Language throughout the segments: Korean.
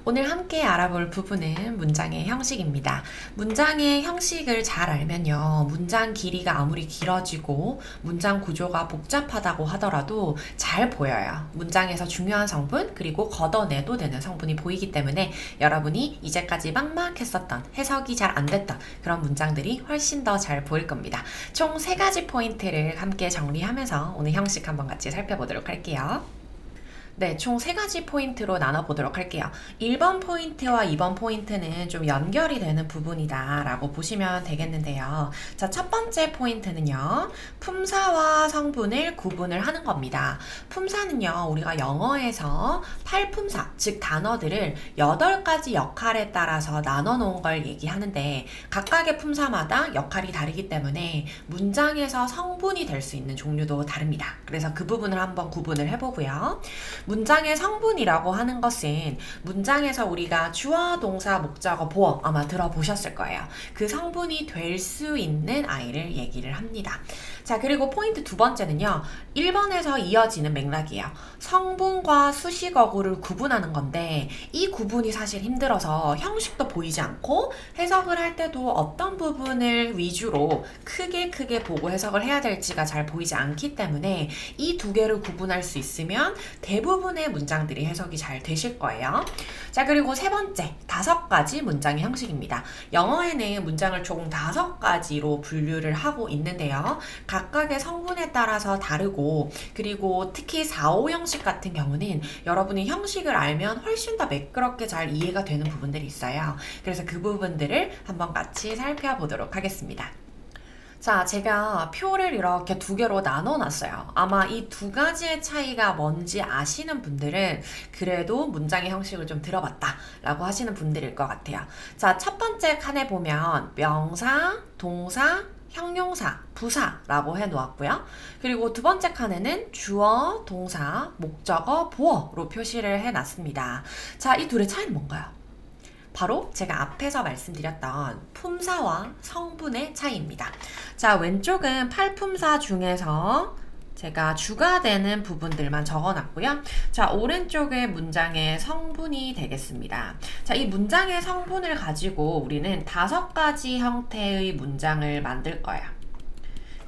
오늘 함께 알아볼 부분은 문장의 형식입니다. 문장의 형식을 잘 알면요, 문장 길이가 아무리 길어지고 문장 구조가 복잡하다고 하더라도 잘 보여요. 문장에서 중요한 성분 그리고 걷어내도 되는 성분이 보이기 때문에 여러분이 이제까지 막막했었던, 해석이 잘 안 됐던 그런 문장들이 훨씬 더 잘 보일 겁니다. 총 3가지 포인트를 함께 정리하면서 오늘 형식 한번 같이 살펴보도록 할게요. 네, 총 3가지 포인트로 나눠보도록 할게요. 1번 포인트와 2번 포인트는 좀 연결이 되는 부분이다 라고 보시면 되겠는데요. 자, 첫 번째 포인트는요, 품사와 성분을 구분을 하는 겁니다. 품사는요, 우리가 영어에서 8품사, 즉 단어들을 8가지 역할에 따라서 나눠 놓은 걸 얘기하는데, 각각의 품사마다 역할이 다르기 때문에 문장에서 성분이 될 수 있는 종류도 다릅니다. 그래서 그 부분을 한번 구분을 해보고요. 문장의 성분이라고 하는 것은 문장에서 우리가 주어, 동사, 목적어, 보어 아마 들어보셨을 거예요. 그 성분이 될 수 있는 아이를 얘기를 합니다. 자, 그리고 포인트 2번째는요. 1번에서 이어지는 맥락이에요. 성분과 수식어구를 구분하는 건데 이 구분이 사실 힘들어서 형식도 보이지 않고 해석을 할 때도 어떤 부분을 위주로 크게 보고 해석을 해야 될지가 잘 보이지 않기 때문에 이 2개를 구분할 수 있으면 대부분의 문장들이 해석이 잘 되실 거예요. 자, 그리고 3번째, 5가지 문장의 형식입니다. 영어에는 문장을 총 5가지로 분류를 하고 있는데요. 각각의 성분에 따라서 다르고, 그리고 특히 4, 5 형식 같은 경우는 여러분이 형식을 알면 훨씬 더 매끄럽게 잘 이해가 되는 부분들이 있어요. 그래서 그 부분들을 한번 같이 살펴보도록 하겠습니다. 자, 제가 표를 이렇게 2개로 나눠 놨어요. 아마 이 2가지의 차이가 뭔지 아시는 분들은 그래도 문장의 형식을 좀 들어봤다 라고 하시는 분들일 것 같아요. 자, 첫 번째 칸에 보면 명사, 동사, 형용사, 부사라고 해놓았고요. 그리고 2번째 칸에는 주어, 동사, 목적어, 보어로 표시를 해놨습니다. 자, 이 둘의 차이는 뭔가요? 바로 제가 앞에서 말씀드렸던 품사와 성분의 차이입니다. 자, 왼쪽은 8품사 중에서 제가 주가 되는 부분들만 적어놨고요. 자, 오른쪽의 문장의 성분이 되겠습니다. 자, 이 문장의 성분을 가지고 우리는 5가지 형태의 문장을 만들 거예요.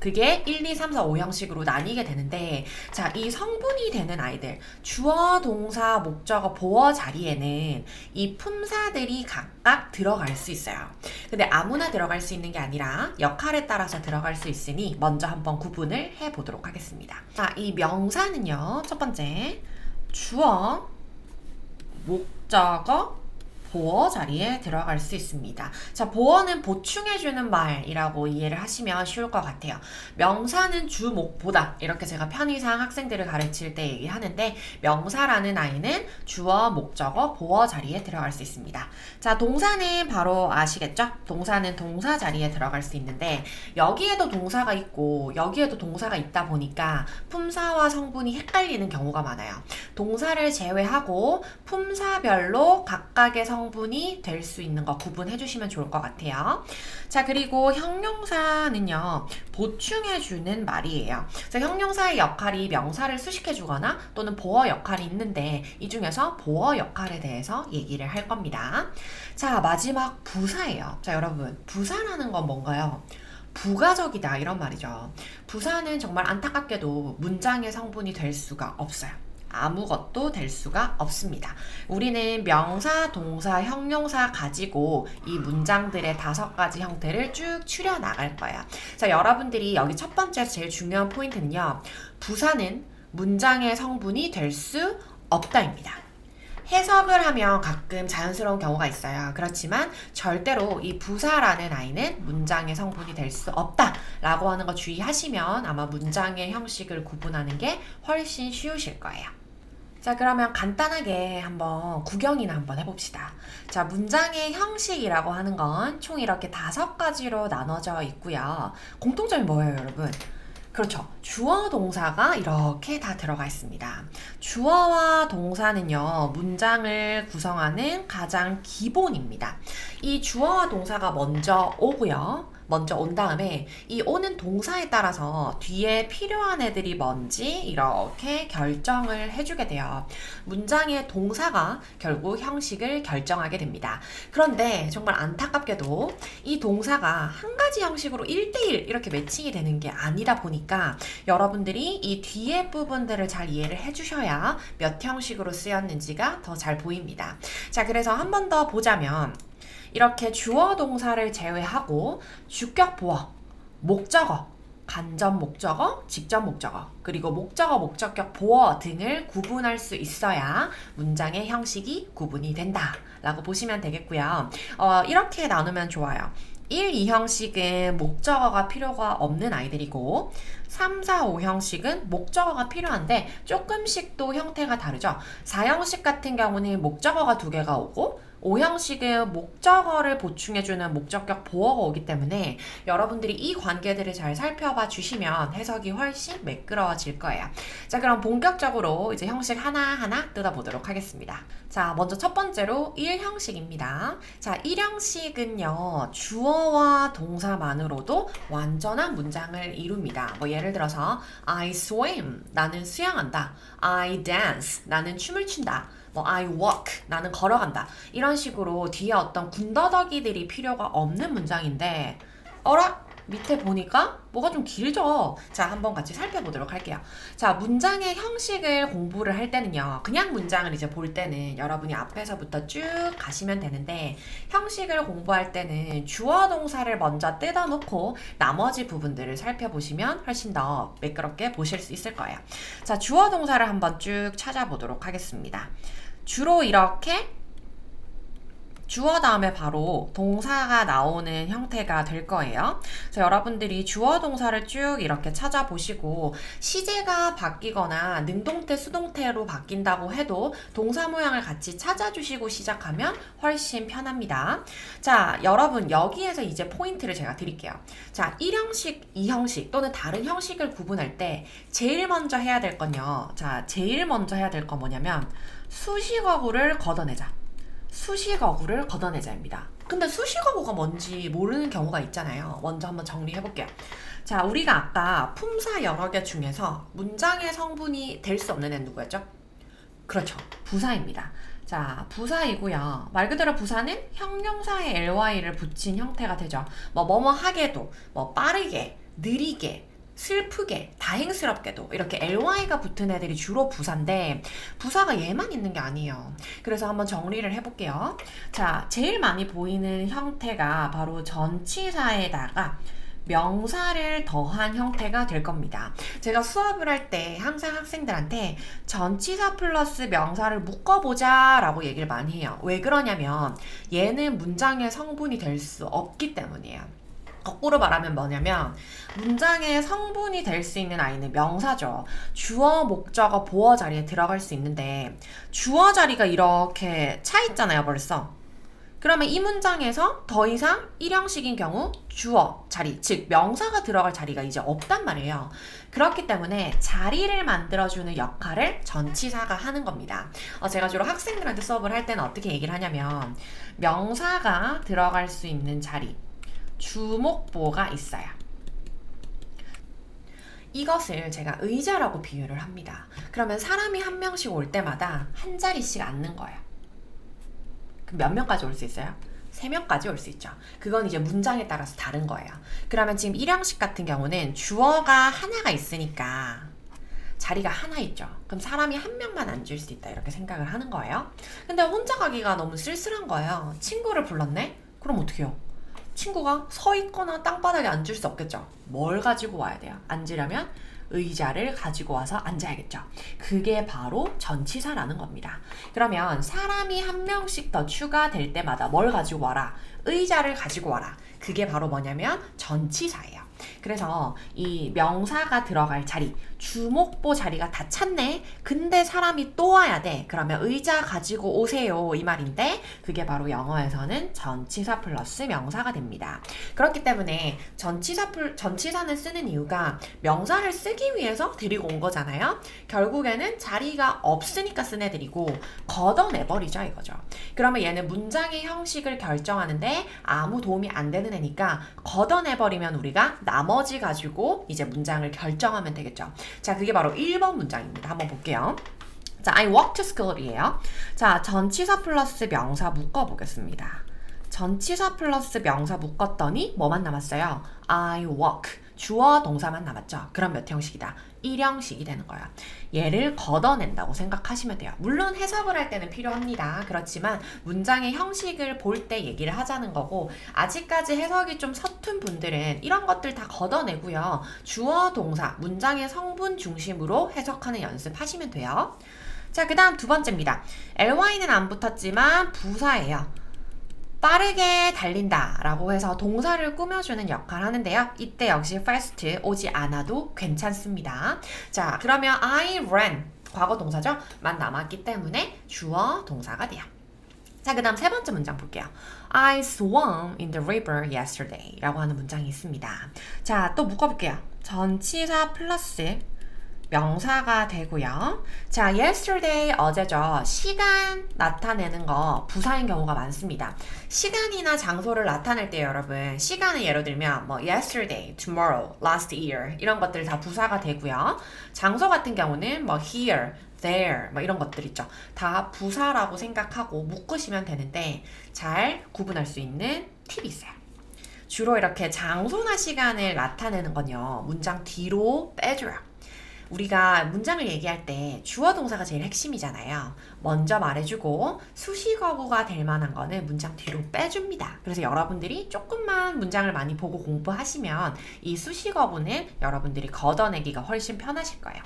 그게 1, 2, 3, 4, 5 형식으로 나뉘게 되는데, 자, 이 성분이 되는 아이들, 주어, 동사, 목적어, 보어 자리에는 이 품사들이 각각 들어갈 수 있어요. 근데 아무나 들어갈 수 있는 게 아니라 역할에 따라서 들어갈 수 있으니 먼저 한번 구분을 해보도록 하겠습니다. 자, 이 명사는요, 첫 번째, 주어, 목적어, 보어 자리에 들어갈 수 있습니다. 자, 보어는 보충해주는 말이라고 이해를 하시면 쉬울 것 같아요. 명사는 주목보다 이렇게 제가 편의상 학생들을 가르칠 때 얘기하는데, 명사라는 아이는 주어, 목적어, 보어 자리에 들어갈 수 있습니다. 자, 동사는 바로 아시겠죠? 동사는 동사 자리에 들어갈 수 있는데, 여기에도 동사가 있고 여기에도 동사가 있다 보니까 품사와 성분이 헷갈리는 경우가 많아요. 동사를 제외하고 품사별로 각각의 성분이 될 수 있는 거 구분해 주시면 좋을 것 같아요. 자, 그리고 형용사는요, 보충해주는 말이에요. 자, 형용사의 역할이 명사를 수식해 주거나 또는 보어 역할이 있는데, 이 중에서 보어 역할에 대해서 얘기를 할 겁니다. 자, 마지막 부사예요. 자, 여러분, 부사라는 건 뭔가요? 부가적이다 이런 말이죠. 부사는 정말 안타깝게도 문장의 성분이 될 수가 없어요. 아무것도 될 수가 없습니다. 우리는 명사, 동사, 형용사 가지고 이 문장들의 5가지 형태를 쭉 추려 나갈 거예요. 자, 여러분들이 여기 첫 번째 제일 중요한 포인트는요, 부사는 문장의 성분이 될 수 없다입니다. 해석을 하면 가끔 자연스러운 경우가 있어요. 그렇지만 절대로 이 부사라는 아이는 문장의 성분이 될 수 없다 라고 하는 거 주의하시면 아마 문장의 형식을 구분하는 게 훨씬 쉬우실 거예요. 자, 그러면 간단하게 한번 구경이나 한번 해봅시다. 자, 문장의 형식이라고 하는 건 총 이렇게 5가지로 나눠져 있고요. 공통점이 뭐예요, 여러분? 그렇죠. 주어, 동사가 이렇게 다 들어가 있습니다. 주어와 동사는요, 문장을 구성하는 가장 기본입니다. 이 주어와 동사가 먼저 오고요. 먼저 온 다음에 이 오는 동사에 따라서 뒤에 필요한 애들이 뭔지 이렇게 결정을 해주게 돼요. 문장의 동사가 결국 형식을 결정하게 됩니다. 그런데 정말 안타깝게도 이 동사가 한 가지 형식으로 1대1 이렇게 매칭이 되는 게 아니다 보니까 여러분들이 이 뒤에 부분들을 잘 이해를 해주셔야 몇 형식으로 쓰였는지가 더 잘 보입니다. 자, 그래서 한 번 더 보자면 이렇게 주어 동사를 제외하고 주격 보어, 목적어, 간접 목적어, 직접 목적어, 그리고 목적어, 목적격, 보어 등을 구분할 수 있어야 문장의 형식이 구분이 된다 라고 보시면 되겠고요. 이렇게 나누면 좋아요. 1, 2형식은 목적어가 필요가 없는 아이들이고 3, 4, 5형식은 목적어가 필요한데 조금씩 또 형태가 다르죠. 4형식 같은 경우는 목적어가 2개가 오고 5형식은 목적어를 보충해주는 목적격 보어가 오기 때문에 여러분들이 이 관계들을 잘 살펴봐 주시면 해석이 훨씬 매끄러워질 거예요. 자, 그럼 본격적으로 이제 형식 하나하나 뜯어보도록 하겠습니다. 자, 먼저 첫 번째로 1형식입니다. 자, 1형식은요, 주어와 동사만으로도 완전한 문장을 이룹니다. 뭐 예를 들어서 I swim, 나는 수영한다. I dance, 나는 춤을 춘다. 뭐 I walk, 나는 걸어간다. 이런 식으로 뒤에 어떤 군더더기들이 필요가 없는 문장인데 어라? 밑에 보니까 뭐가 좀 길죠? 자, 한번 같이 살펴보도록 할게요. 자, 문장의 형식을 공부를 할 때는요, 그냥 문장을 이제 볼 때는 여러분이 앞에서부터 쭉 가시면 되는데 형식을 공부할 때는 주어 동사를 먼저 뜯어놓고 나머지 부분들을 살펴보시면 훨씬 더 매끄럽게 보실 수 있을 거예요. 자, 주어 동사를 한번 쭉 찾아보도록 하겠습니다. 주로 이렇게 주어 다음에 바로 동사가 나오는 형태가 될 거예요. 그래서 여러분들이 주어 동사를 쭉 이렇게 찾아보시고 시제가 바뀌거나 능동태, 수동태로 바뀐다고 해도 동사 모양을 같이 찾아주시고 시작하면 훨씬 편합니다. 자, 여러분 여기에서 이제 포인트를 제가 드릴게요. 자, 1형식, 2형식 또는 다른 형식을 구분할 때 제일 먼저 해야 될 건요. 자, 제일 먼저 해야 될 건 뭐냐면 수식어구를 걷어내자. 수식어구를 걷어내자입니다. 근데 수식어구가 뭔지 모르는 경우가 있잖아요. 먼저 한번 정리해볼게요. 자, 우리가 아까 품사 여러 개 중에서 문장의 성분이 될 수 없는 애는 누구였죠? 그렇죠. 부사입니다. 자, 부사이고요. 말 그대로 부사는 형용사에 ly를 붙인 형태가 되죠. 뭐뭐 하게도, 뭐 빠르게, 느리게, 슬프게, 다행스럽게도 이렇게 ly가 붙은 애들이 주로 부사인데 부사가 얘만 있는 게 아니에요. 그래서 한번 정리를 해볼게요. 자, 제일 많이 보이는 형태가 바로 전치사에다가 명사를 더한 형태가 될 겁니다. 제가 수업을 할 때 항상 학생들한테 전치사 플러스 명사를 묶어보자 라고 얘기를 많이 해요. 왜 그러냐면 얘는 문장의 성분이 될 수 없기 때문이에요. 거꾸로 말하면 뭐냐면 문장의 성분이 될 수 있는 아이는 명사죠. 주어, 목적어, 보어 자리에 들어갈 수 있는데 주어 자리가 이렇게 차 있잖아요, 벌써. 그러면 이 문장에서 더 이상 1형식인 경우 주어 자리, 즉 명사가 들어갈 자리가 이제 없단 말이에요. 그렇기 때문에 자리를 만들어주는 역할을 전치사가 하는 겁니다. 제가 주로 학생들한테 수업을 할 때는 어떻게 얘기를 하냐면 명사가 들어갈 수 있는 자리, 주목보가 있어요. 이것을 제가 의자라고 비유를 합니다. 그러면 사람이 한 명씩 올 때마다 한 자리씩 앉는 거예요. 그럼 몇 명까지 올 수 있어요? 3명까지 올 수 있죠. 그건 이제 문장에 따라서 다른 거예요. 그러면 지금 1형식 같은 경우는 주어가 하나가 있으니까 자리가 하나 있죠. 그럼 사람이 한 명만 앉을 수 있다 이렇게 생각을 하는 거예요. 근데 혼자 가기가 너무 쓸쓸한 거예요. 친구를 불렀네? 그럼 어떻게 해요? 친구가 서 있거나 땅바닥에 앉을 수 없겠죠. 뭘 가지고 와야 돼요? 앉으려면 의자를 가지고 와서 앉아야겠죠. 그게 바로 전치사라는 겁니다. 그러면 사람이 한 명씩 더 추가될 때마다 뭘 가지고 와라? 의자를 가지고 와라. 그게 바로 뭐냐면 전치사예요. 그래서 이 명사가 들어갈 자리, 주목보 자리가 다 찼네. 근데 사람이 또 와야 돼. 그러면 의자 가지고 오세요. 이 말인데 그게 바로 영어에서는 전치사 플러스 명사가 됩니다. 그렇기 때문에 전치사는 쓰는 이유가 명사를 쓰기 위해서 데리고 온 거잖아요. 결국에는 자리가 없으니까 쓴 애들이고 걷어내버리죠 이거죠. 그러면 얘는 문장의 형식을 결정하는데 아무 도움이 안 되는 애니까 걷어내버리면 우리가 나머지 가지고 이제 문장을 결정하면 되겠죠. 자, 그게 바로 1번 문장입니다. 한번 볼게요. 자, I walk to school이에요. 자, 전치사 플러스 명사 묶어보겠습니다. 전치사 플러스 명사 묶었더니 뭐만 남았어요? I walk. 주어 동사만 남았죠. 그럼 몇 형식이다? 1형식이 되는 거야. 얘를 걷어낸다고 생각하시면 돼요. 물론 해석을 할 때는 필요합니다. 그렇지만 문장의 형식을 볼 때 얘기를 하자는 거고 아직까지 해석이 좀 서툰 분들은 이런 것들 다 걷어내고요. 주어 동사, 문장의 성분 중심으로 해석하는 연습하시면 돼요. 자, 그 다음 두 번째입니다. ly는 안 붙었지만 부사예요. 빠르게 달린다 라고 해서 동사를 꾸며주는 역할을 하는데요. 이때 역시 fast 오지 않아도 괜찮습니다. 자, 그러면 I ran 과거 동사죠? 만 남았기 때문에 주어 동사가 돼요. 자, 그 다음 세 번째 문장 볼게요. I swam in the river yesterday 라고 하는 문장이 있습니다. 자, 또 묶어볼게요. 전치사 플러스 명사가 되고요. 자, yesterday 어제죠. 시간 나타내는 거 부사인 경우가 많습니다. 시간이나 장소를 나타낼 때 여러분 시간을 예로 들면 뭐 yesterday, tomorrow, last year 이런 것들 다 부사가 되고요. 장소 같은 경우는 뭐 here, there 뭐 이런 것들 있죠. 다 부사라고 생각하고 묶으시면 되는데 잘 구분할 수 있는 팁이 있어요. 주로 이렇게 장소나 시간을 나타내는 건요. 문장 뒤로 빼줘요. 우리가 문장을 얘기할 때 주어 동사가 제일 핵심이잖아요. 먼저 말해주고 수식어구가 될 만한 거는 문장 뒤로 빼줍니다. 그래서 여러분들이 조금만 문장을 많이 보고 공부하시면 이 수식어구는 여러분들이 걷어내기가 훨씬 편하실 거예요.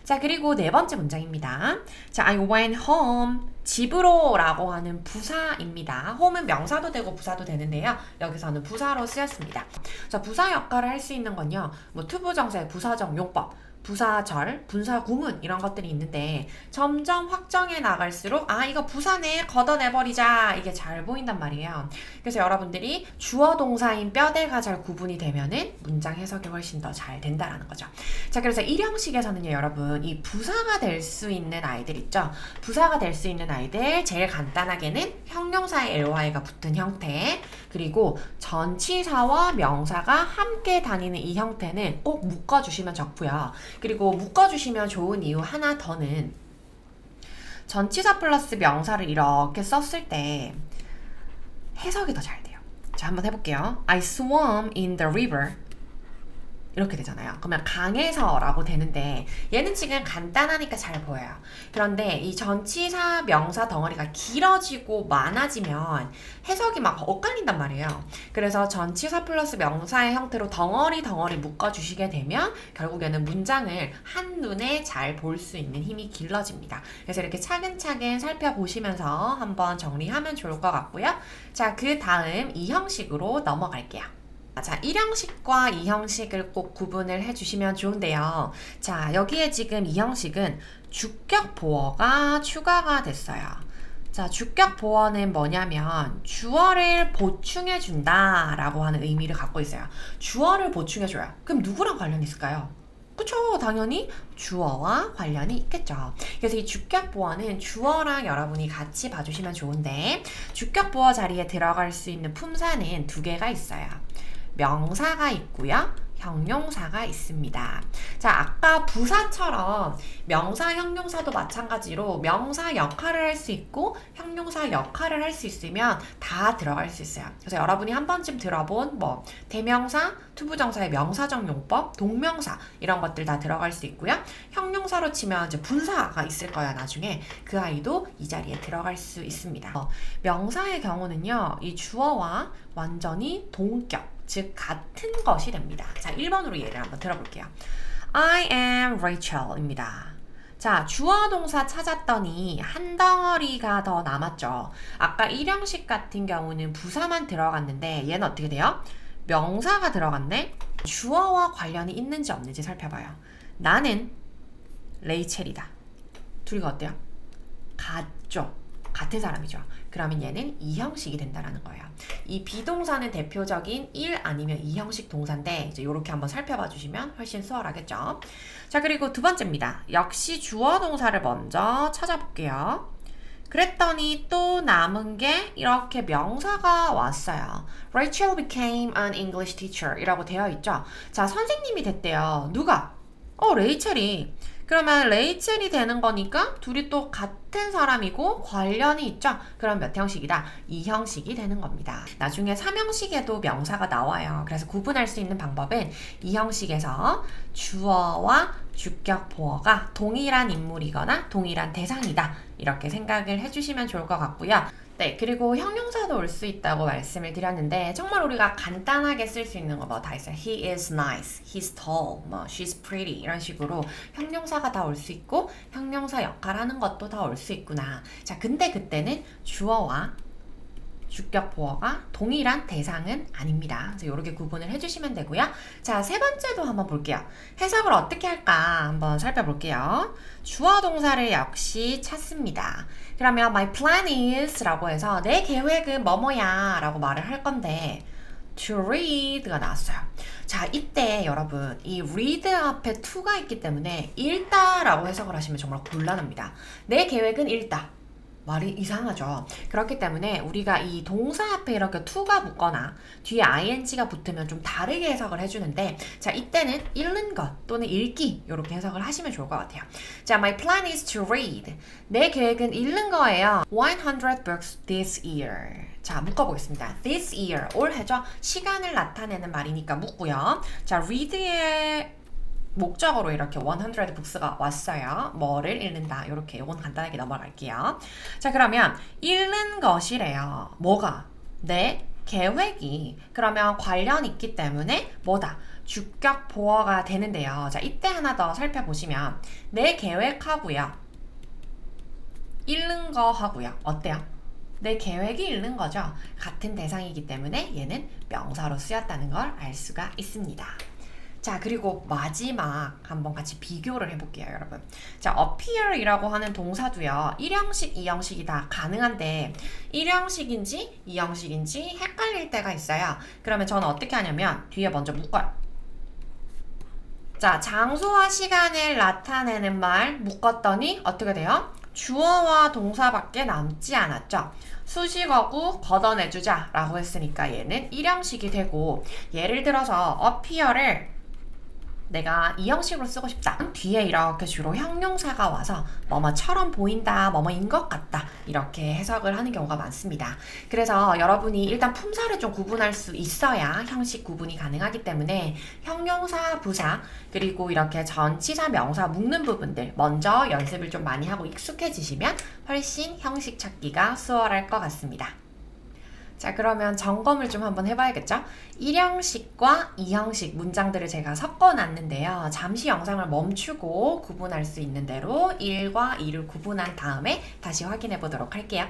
자, 그리고 네 번째 문장입니다. 자, I went home. 집으로 라고 하는 부사입니다. home은 명사도 되고 부사도 되는데요. 여기서는 부사로 쓰였습니다. 자, 부사 역할을 할 수 있는 건요. 뭐 투부정사의 부사적 용법, 부사절, 분사구문 이런 것들이 있는데 점점 확정해 나갈수록 이거 부사네 걷어내버리자 이게 잘 보인단 말이에요. 그래서 여러분들이 주어 동사인 뼈대가 잘 구분이 되면은 문장 해석이 훨씬 더 잘 된다라는 거죠. 자, 그래서 1형식에서는요 여러분 이 부사가 될 수 있는 아이들 있죠. 부사가 될 수 있는 아이들 제일 간단하게는 형용사의 ly가 붙은 형태, 그리고 전치사와 명사가 함께 다니는 이 형태는 꼭 묶어주시면 좋고요. 그리고 묶어주시면 좋은 이유 하나 더는 전치사 플러스 명사를 이렇게 썼을 때 해석이 더 잘 돼요. 자, 한번 해볼게요. I swam in the river 이렇게 되잖아요. 그러면 강에서라고 되는데 얘는 지금 간단하니까 잘 보여요. 그런데 이 전치사 명사 덩어리가 길어지고 많아지면 해석이 막 엇갈린단 말이에요. 그래서 전치사 플러스 명사의 형태로 덩어리 묶어주시게 되면 결국에는 문장을 한눈에 잘 볼 수 있는 힘이 길러집니다. 그래서 이렇게 차근차근 살펴보시면서 한번 정리하면 좋을 것 같고요. 자, 그 다음 이 형식으로 넘어갈게요. 자, 1형식과 2형식을 꼭 구분을 해주시면 좋은데요. 자, 여기에 지금 2형식은 주격 보어가 추가가 됐어요. 자, 주격 보어는 뭐냐면 주어를 보충해준다 라고 하는 의미를 갖고 있어요. 주어를 보충해줘요. 그럼 누구랑 관련이 있을까요? 그쵸, 당연히 주어와 관련이 있겠죠. 그래서 이 주격 보어는 주어랑 여러분이 같이 봐주시면 좋은데 주격 보어 자리에 들어갈 수 있는 품사는 두 개가 있어요. 명사가 있고요. 형용사가 있습니다. 자, 아까 부사처럼 명사, 형용사도 마찬가지로 명사 역할을 할 수 있고 형용사 역할을 할 수 있으면 다 들어갈 수 있어요. 그래서 여러분이 한 번쯤 들어본 뭐 대명사, 투부정사의 명사적 용법, 동명사 이런 것들 다 들어갈 수 있고요. 형용사로 치면 이제 분사가 있을 거야 나중에. 그 아이도 이 자리에 들어갈 수 있습니다. 명사의 경우는요. 이 주어와 완전히 동격, 즉 같은 것이 됩니다. 자, 1번으로 예를 한번 들어볼게요. I am Rachel입니다. 자, 주어 동사 찾았더니 한 덩어리가 더 남았죠. 아까 1형식 같은 경우는 부사만 들어갔는데 얘는 어떻게 돼요? 명사가 들어갔네? 주어와 관련이 있는지 없는지 살펴봐요. 나는 레이첼이다. 둘이가 어때요? 같죠? 같은 사람이죠. 그러면 얘는 이 형식이 된다라는 거예요. 이 비동사는 대표적인 1 아니면 2 형식 동사인데 이제 이렇게 한번 살펴봐 주시면 훨씬 수월하겠죠. 자, 그리고 두 번째입니다. 역시 주어 동사를 먼저 찾아볼게요. 그랬더니 또 남은 게 이렇게 명사가 왔어요. Rachel became an English teacher 이라고 되어 있죠. 자, 선생님이 됐대요. 누가? 레이첼이. 그러면 레이첼이 되는 거니까 둘이 또 같은 사람이고 관련이 있죠? 그럼 몇 형식이다? 2형식이 되는 겁니다. 나중에 3형식에도 명사가 나와요. 그래서 구분할 수 있는 방법은 2형식에서 주어와 주격 보어가 동일한 인물이거나 동일한 대상이다. 이렇게 생각을 해주시면 좋을 것 같고요. 네, 그리고 형용사도 올 수 있다고 말씀을 드렸는데 정말 우리가 간단하게 쓸 수 있는 거 뭐 다 있어요. He is nice, he's tall, 뭐 she's pretty 이런 식으로 형용사가 다 올 수 있고 형용사 역할하는 것도 다 올 수 있구나. 자, 근데 그때는 주어와 주격 보어가 동일한 대상은 아닙니다. 그래서 이렇게 구분을 해주시면 되고요. 자, 세 번째도 한번 볼게요. 해석을 어떻게 할까 한번 살펴볼게요. 주어 동사를 역시 찾습니다. 그러면 my plan is 라고 해서 내 계획은 뭐뭐야 라고 말을 할 건데 to read가 나왔어요. 자, 이때 여러분 이 read 앞에 to가 있기 때문에 읽다 라고 해석을 하시면 정말 곤란합니다. 내 계획은 읽다. 말이 이상하죠. 그렇기 때문에 우리가 이 동사 앞에 이렇게 to가 붙거나 뒤에 ing가 붙으면 좀 다르게 해석을 해주는데 자, 이때는 읽는 것 또는 읽기 이렇게 해석을 하시면 좋을 것 같아요. 자, my plan is to read. 내 계획은 읽는 거예요. 100 books this year. 자, 묶어보겠습니다. This year, 올해죠. 시간을 나타내는 말이니까 묶고요. 자, read의 목적으로 이렇게 100 books가 왔어요. 뭐를 읽는다. 이렇게 이건 간단하게 넘어갈게요. 자, 그러면 읽는 것이래요. 뭐가? 내 계획이. 그러면 관련 있기 때문에 뭐다? 주격 보어가 되는데요. 자, 이때 하나 더 살펴보시면 내 계획하고요. 읽는 거 하고요. 어때요? 내 계획이 읽는 거죠. 같은 대상이기 때문에 얘는 명사로 쓰였다는 걸 알 수가 있습니다. 자, 그리고 마지막 한번 같이 비교를 해볼게요, 여러분. 자, appear 이라고 하는 동사도요. 1형식, 2형식이 다 가능한데 1형식인지 2형식인지 헷갈릴 때가 있어요. 그러면 저는 어떻게 하냐면 뒤에 먼저 묶어요. 자, 장소와 시간을 나타내는 말 묶었더니 어떻게 돼요? 주어와 동사밖에 남지 않았죠. 수식어구 걷어내주자 라고 했으니까 얘는 1형식이 되고 예를 들어서 appear를 내가 이 형식으로 쓰고 싶다. 뒤에 이렇게 주로 형용사가 와서 뭐뭐처럼 보인다, 뭐뭐인 것 같다 이렇게 해석을 하는 경우가 많습니다. 그래서 여러분이 일단 품사를 좀 구분할 수 있어야 형식 구분이 가능하기 때문에 형용사, 부사 그리고 이렇게 전치사, 명사 묶는 부분들 먼저 연습을 좀 많이 하고 익숙해지시면 훨씬 형식 찾기가 수월할 것 같습니다. 자, 그러면 점검을 좀 한번 해봐야겠죠? 1형식과 2형식 문장들을 제가 섞어놨는데요. 잠시 영상을 멈추고 구분할 수 있는 대로 1과 2를 구분한 다음에 다시 확인해 보도록 할게요.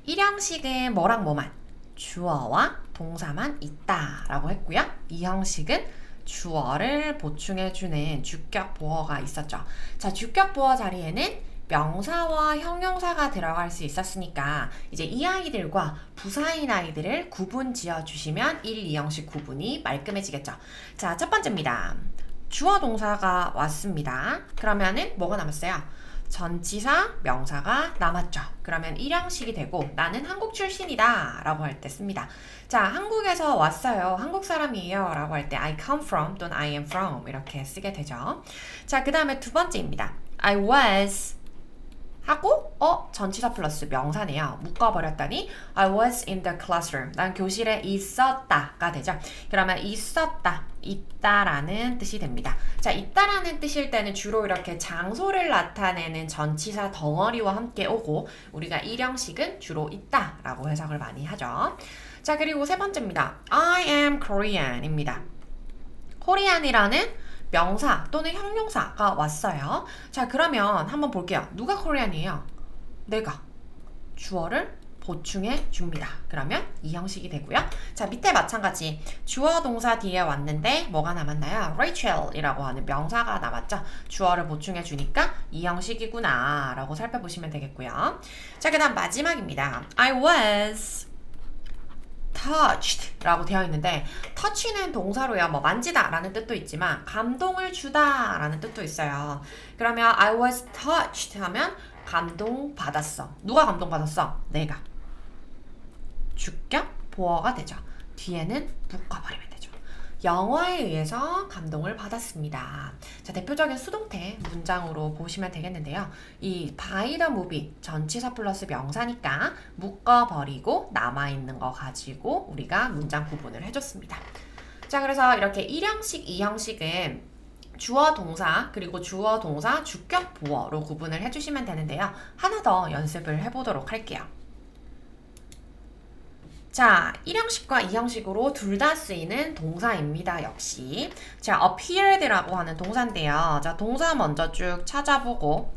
1형식은 뭐랑 뭐만? 주어와 동사만 있다 라고 했고요. 2형식은 주어를 보충해주는 주격 보어가 있었죠. 자, 주격 보어 자리에는 명사와 형용사가 들어갈 수 있었으니까 이제 이 아이들과 부사인 아이들을 구분 지어주시면 1, 2형식 구분이 말끔해지겠죠. 자, 첫 번째입니다. 주어 동사가 왔습니다. 그러면은 뭐가 남았어요? 전치사, 명사가 남았죠. 그러면 1형식이 되고 나는 한국 출신이다 라고 할 때 씁니다. 자, 한국에서 왔어요. 한국 사람이에요 라고 할 때 I come from 또는 I am from 이렇게 쓰게 되죠. 자, 그 다음에 두 번째입니다. I was 하고 전치사 플러스 명사네요. 묶어버렸더니 I was in the classroom. 난 교실에 있었다가 되죠. 그러면 있었다, 있다라는 뜻이 됩니다. 자, 있다라는 뜻일 때는 주로 이렇게 장소를 나타내는 전치사 덩어리와 함께 오고 우리가 1형식은 주로 있다라고 해석을 많이 하죠. 자, 그리고 세 번째입니다. I am Korean입니다. Korean이라는 명사 또는 형용사가 왔어요. 자, 그러면 한번 볼게요. 누가 코리안이에요? 내가 주어를 보충해 줍니다. 그러면 이 형식이 되고요. 자, 밑에 마찬가지 주어 동사 뒤에 왔는데 뭐가 남았나요? Rachel이라고 하는 명사가 남았죠. 주어를 보충해 주니까 이 형식이구나 라고 살펴보시면 되겠고요. 자, 그 다음 마지막입니다. I was touched 라고 되어 있는데 touch는 동사로요. 뭐 만지다 라는 뜻도 있지만 감동을 주다 라는 뜻도 있어요. 그러면 I was touched 하면 감동받았어. 누가 감동받았어? 내가. 주격 보어가 되죠. 뒤에는 묶어버리면 되죠. 영화에 의해서 감동을 받았습니다. 자, 대표적인 수동태 문장으로 보시면 되겠는데요. 이 by the movie 전치사 플러스 명사니까 묶어버리고 남아있는 거 가지고 우리가 문장 구분을 해줬습니다. 자, 그래서 이렇게 1형식, 2형식은 주어 동사 그리고 주어 동사 주격 보어로 구분을 해주시면 되는데요. 하나 더 연습을 해보도록 할게요. 자, 1형식과 2형식으로 둘 다 쓰이는 동사입니다. 역시. 자, appeared라고 하는 동사인데요. 자, 동사 먼저 쭉 찾아보고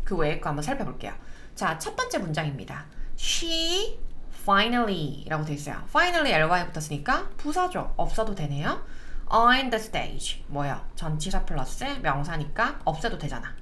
그 외의 거 한번 살펴볼게요. 자, 첫 번째 문장입니다. She finally 라고 되어 있어요. finally ly 붙었으니까 부사죠. 없어도 되네요. On the stage 뭐예요? 전치사 플러스 명사니까 없애도 되잖아.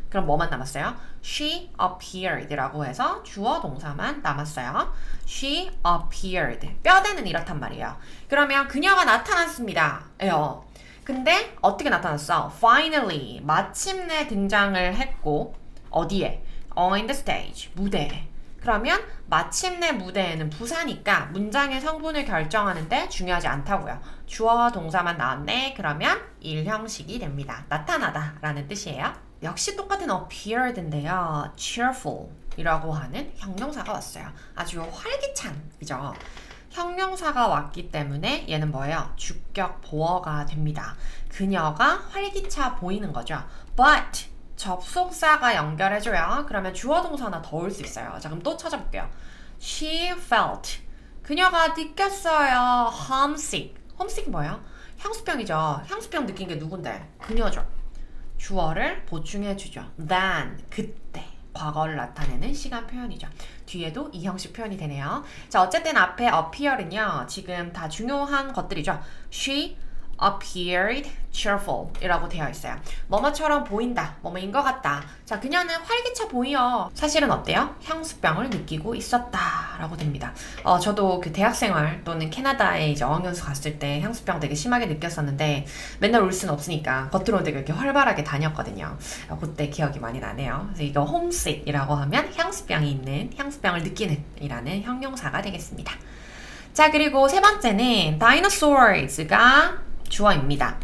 그럼 뭐만 남았어요? She appeared 라고 해서 주어 동사만 남았어요. She appeared. 뼈대는 이렇단 말이에요. 그러면 그녀가 나타났습니다. 에요. 근데 어떻게 나타났어? Finally. 마침내 등장을 했고 어디에? On the stage. 무대에. 그러면 마침내 무대에는 부사니까 문장의 성분을 결정하는데 중요하지 않다고요. 주어와 동사만 나왔네. 그러면 1형식이 됩니다. 나타나다 라는 뜻이에요. 역시 똑같은 appeared인데요. cheerful 이라고 하는 형용사가 왔어요. 아주 활기찬이죠. 형용사가 왔기 때문에 얘는 뭐예요? 주격 보어가 됩니다. 그녀가 활기차 보이는 거죠. but 접속사가 연결해줘요. 그러면 주어 동사 하나 더 올 수 있어요. 자, 그럼 또 찾아볼게요. She felt. 그녀가 느꼈어요. homesick. homesick이 뭐예요? 향수병이죠. 향수병 느낀 게 누군데? 그녀죠. 주어를 보충해주죠. than, 그때. 과거를 나타내는 시간 표현이죠. 뒤에도 이 형식 표현이 되네요. 자, 어쨌든 앞에 appear은요. 지금 다 중요한 것들이죠. She appeared cheerful 이라고 되어 있어요. 뭐뭐처럼 보인다, 뭐뭐인 것 같다. 자, 그녀는 활기차 보여. 사실은 어때요? 향수병을 느끼고 있었다 라고 됩니다. 저도 그 대학생활 또는 캐나다에 이제 어학연수 갔을 때 향수병 되게 심하게 느꼈었는데 맨날 올 수는 없으니까 겉으로는 되게 이렇게 활발하게 다녔거든요. 그때 기억이 많이 나네요. 그래서 이거 homesick 이라고 하면 향수병이 있는, 향수병을 느끼는 이라는 형용사가 되겠습니다. 자, 그리고 세 번째는 dinosaurs가 주어입니다.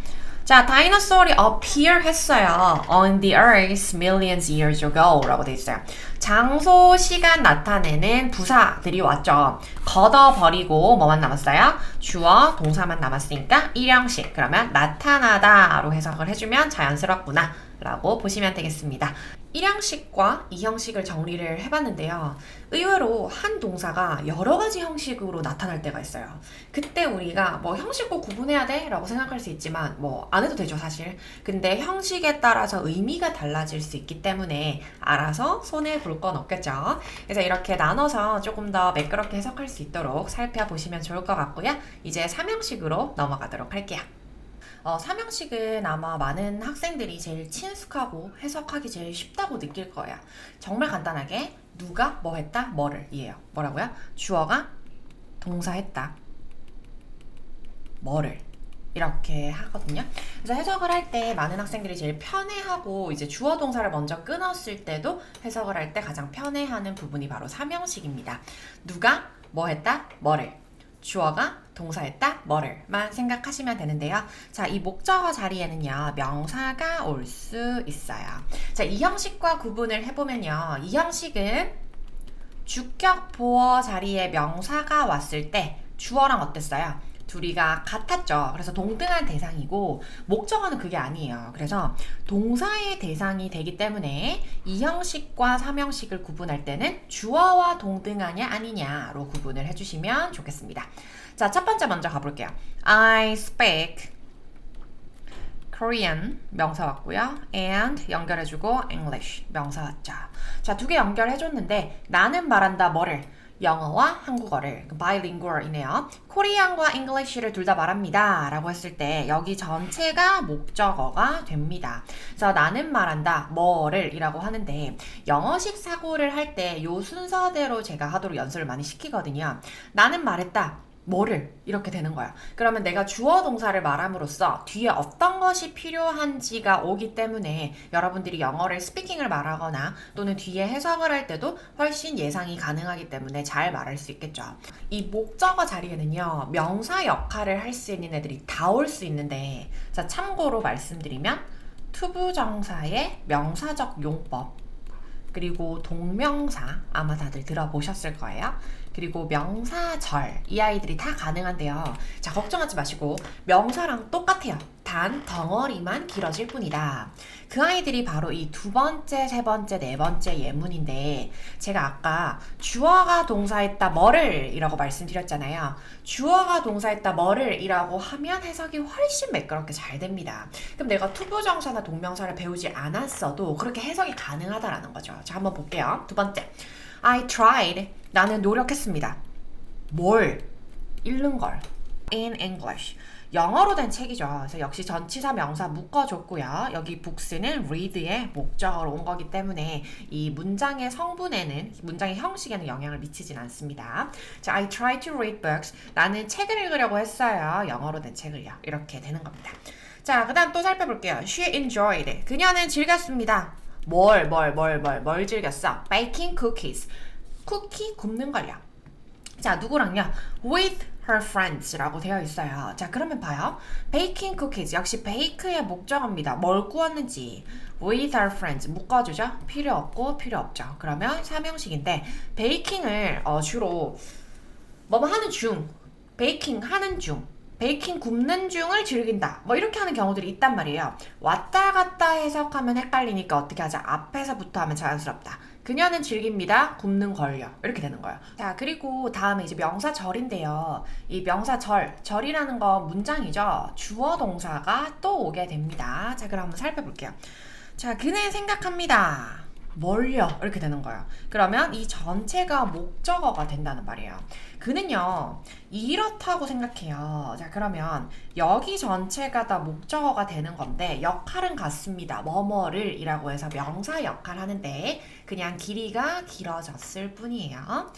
자, 다이너소울이 appear 했어요. On the earth millions years ago 라고 돼 있어요. 장소, 시간 나타내는 부사들이 왔죠. 걷어버리고 뭐만 남았어요? 주어, 동사만 남았으니까 1형식. 그러면 나타나다로 해석을 해주면 자연스럽구나 라고 보시면 되겠습니다. 1형식과 2형식을 정리를 해봤는데요. 의외로 한 동사가 여러 가지 형식으로 나타날 때가 있어요. 그때 우리가 뭐 형식과 구분해야 돼? 라고 생각할 수 있지만 뭐 안 해도 되죠, 사실. 근데 형식에 따라서 의미가 달라질 수 있기 때문에 알아서 손해볼 건 없겠죠. 그래서 이렇게 나눠서 조금 더 매끄럽게 해석할 수 있도록 살펴보시면 좋을 것 같고요. 이제 3형식으로 넘어가도록 할게요. 3형식은 아마 많은 학생들이 제일 친숙하고 해석하기 제일 쉽다고 느낄 거예요. 정말 간단하게 누가 뭐 했다, 뭐를 이에요. 뭐라고요? 주어가 동사 했다, 뭐를 이렇게 하거든요. 그래서 해석을 할 때 많은 학생들이 제일 편해하고 이제 주어 동사를 먼저 끊었을 때도 해석을 할 때 가장 편해하는 부분이 바로 3형식입니다. 누가 뭐 했다, 뭐를. 주어가 동사했다, 뭐를만 생각하시면 되는데요. 자, 이 목적어 자리에는요, 명사가 올 수 있어요. 자, 이 형식과 구분을 해보면요. 이 형식은 주격 보어 자리에 명사가 왔을 때 주어랑 어땠어요? 둘이가 같았죠. 그래서 동등한 대상이고 목적어는 그게 아니에요. 그래서 동사의 대상이 되기 때문에 2형식과 3형식을 구분할 때는 주어와 동등하냐 아니냐로 구분을 해주시면 좋겠습니다. 자, 첫 번째 먼저 가볼게요. I speak Korean 명사 왔고요. and 연결해주고 English 명사 왔죠. 자, 두 개 연결해줬는데 나는 말한다 뭐를? 영어와 한국어를 bilingual이네요. 코리안과 English를 둘 다 말합니다 라고 했을 때 여기 전체가 목적어가 됩니다. 그래서 나는 말한다 뭐를 이라고 하는데 영어식 사고를 할 때 요 순서대로 제가 하도록 연습을 많이 시키거든요. 나는 말했다 뭐를 이렇게 되는 거야. 그러면 내가 주어 동사를 말함으로써 뒤에 어떤 것이 필요한지가 오기 때문에 여러분들이 영어를 스피킹을 말하거나 또는 뒤에 해석을 할 때도 훨씬 예상이 가능하기 때문에 잘 말할 수 있겠죠. 이 목적어 자리에는요 명사 역할을 할 수 있는 애들이 다 올 수 있는데 자 참고로 말씀드리면 투부정사의 명사적 용법 그리고 동명사 아마 다들 들어보셨을 거예요. 그리고 명사절 이 아이들이 다 가능한데요. 자 걱정하지 마시고 명사랑 똑같아요. 단 덩어리만 길어질 뿐이다. 그 아이들이 바로 이 두 번째, 세 번째, 네 번째 예문인데 제가 아까 주어가 동사했다 뭐를 이라고 말씀드렸잖아요. 주어가 동사했다 뭐를 이라고 하면 해석이 훨씬 매끄럽게 잘 됩니다. 그럼 내가 투부정사나 동명사를 배우지 않았어도 그렇게 해석이 가능하다라는 거죠. 자 한번 볼게요. 두 번째 I tried 나는 노력했습니다. 뭘? 읽는 걸. In English. 영어로 된 책이죠. 그래서 역시 전치사 명사 묶어줬고요. 여기 books는 read의 목적어로 온 거기 때문에 이 문장의 성분에는, 문장의 형식에는 영향을 미치진 않습니다. 자, I tried to read books. 나는 책을 읽으려고 했어요. 영어로 된 책을요. 이렇게 되는 겁니다. 자, 그 다음 또 살펴볼게요. She enjoyed. 그녀는 즐겼습니다. 뭘 즐겼어? Baking cookies. 쿠키 굽는 걸요. 자, 누구랑요? With her friends라고 되어 있어요. 자, 그러면 봐요. Baking cookies 역시 bake의 목적어입니다. 뭘 구웠는지 with her friends 묶어주죠. 필요 없고 필요 없죠. 그러면 삼형식인데 베이킹을 주로 뭐뭐 하는 중, 베이킹 하는 중, 베이킹 굽는 중을 즐긴다. 뭐 이렇게 하는 경우들이 있단 말이에요. 왔다 갔다 해석하면 헷갈리니까 어떻게 하자. 앞에서부터 하면 자연스럽다. 그녀는 즐깁니다. 굽는 걸요. 이렇게 되는 거예요. 자, 그리고 다음에 이제 명사절인데요. 이 명사절, 절이라는 건 문장이죠. 주어 동사가 또 오게 됩니다. 자, 그럼 한번 살펴볼게요. 자, 그는 생각합니다. 뭘요? 이렇게 되는 거예요. 그러면 이 전체가 목적어가 된다는 말이에요. 그는요, 이렇다고 생각해요. 자, 그러면 여기 전체가 다 목적어가 되는 건데 역할은 같습니다. 뭐뭐를 이라고 해서 명사 역할 하는데 그냥 길이가 길어졌을 뿐이에요.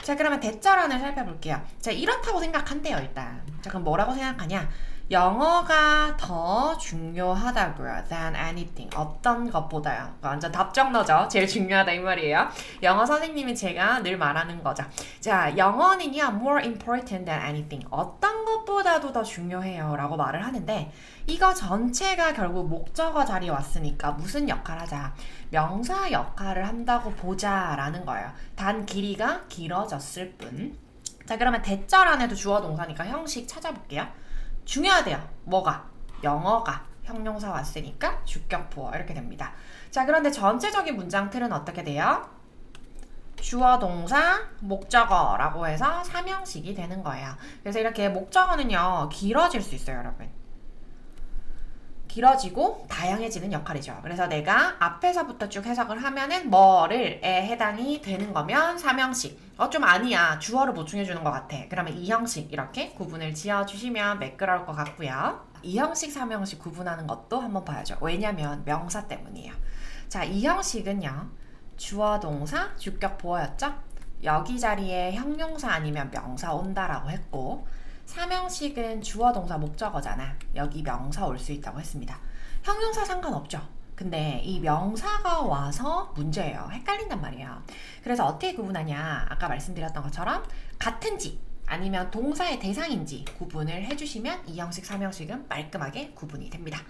자, 그러면 대절안을 살펴볼게요. 자, 이렇다고 생각한대요, 일단. 자, 그럼 뭐라고 생각하냐? 영어가 더 중요하다고요. than anything. 어떤 것보다요. 완전 답정너죠. 제일 중요하다 이 말이에요. 영어 선생님이 제가 늘 말하는 거죠. 자, 영어는요 more important than anything. 어떤 것보다도 더 중요해요 라고 말을 하는데 이거 전체가 결국 목적어 자리에 왔으니까 무슨 역할 하자? 명사 역할을 한다고 보자 라는 거예요. 단 길이가 길어졌을 뿐. 자, 그러면 대절 안에도 주어 동사니까 형식 찾아볼게요. 중요하대요. 뭐가? 영어가 형용사 왔으니까 주격 부어 이렇게 됩니다. 자, 그런데 전체적인 문장 틀은 어떻게 돼요? 주어 동사 목적어라고 해서 삼형식이 되는 거예요. 그래서 이렇게 목적어는요 길어질 수 있어요, 여러분. 길어지고 다양해지는 역할이죠. 그래서 내가 앞에서부터 쭉 해석을 하면은 뭐를에 해당이 되는 거면 삼형식. 좀 아니야. 주어를 보충해주는 것 같아. 그러면 이형식 이렇게 구분을 지어주시면 매끄러울 것 같고요. 이형식, 삼형식 구분하는 것도 한번 봐야죠. 왜냐면 명사 때문이에요. 자, 이형식은요. 주어, 동사, 주격, 보어였죠? 여기 자리에 형용사 아니면 명사 온다라고 했고 삼형식은 주어, 동사, 목적어잖아. 여기 명사 올 수 있다고 했습니다. 형용사 상관없죠. 근데 이 명사가 와서 문제예요. 헷갈린단 말이에요. 그래서 어떻게 구분하냐. 아까 말씀드렸던 것처럼 같은지 아니면 동사의 대상인지 구분을 해주시면 이형식, 삼형식은 깔끔하게 구분이 됩니다.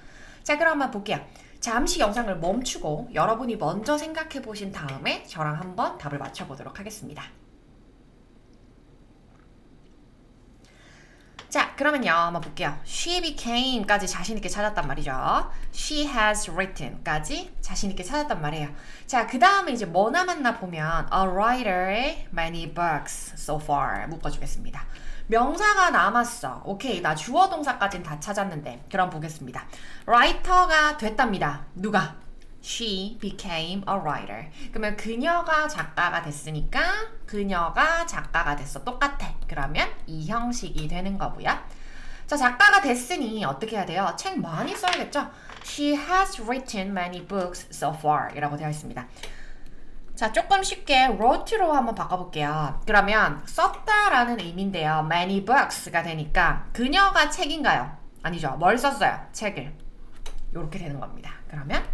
자, 그럼 한번 볼게요. 잠시 영상을 멈추고 여러분이 먼저 생각해 보신 다음에 저랑 한번 답을 맞춰보도록 하겠습니다. 자, 그러면요 한번 볼게요. She became까지 자신있게 찾았단 말이죠. She has written까지 자신있게 찾았단 말이에요. 자, 그 다음에 이제 뭐나 맞나 보면 A writer many books so far 묶어주겠습니다. 명사가 남았어. 오케이, 나 주어 동사까진 다 찾았는데. 그럼 보겠습니다. 라이터가 됐답니다. 누가? She became a writer. 그러면 그녀가 작가가 됐으니까 그녀가 작가가 됐어. 똑같아. 그러면 이 형식이 되는 거고요. 자, 작가가 됐으니 어떻게 해야 돼요? 책 많이 써야겠죠? She has written many books so far 이라고 되어 있습니다. 자, 조금 쉽게 wrote로 한번 바꿔볼게요. 그러면 썼다라는 의미인데요. many books가 되니까 그녀가 책인가요? 아니죠. 뭘 썼어요? 책을. 이렇게 되는 겁니다. 그러면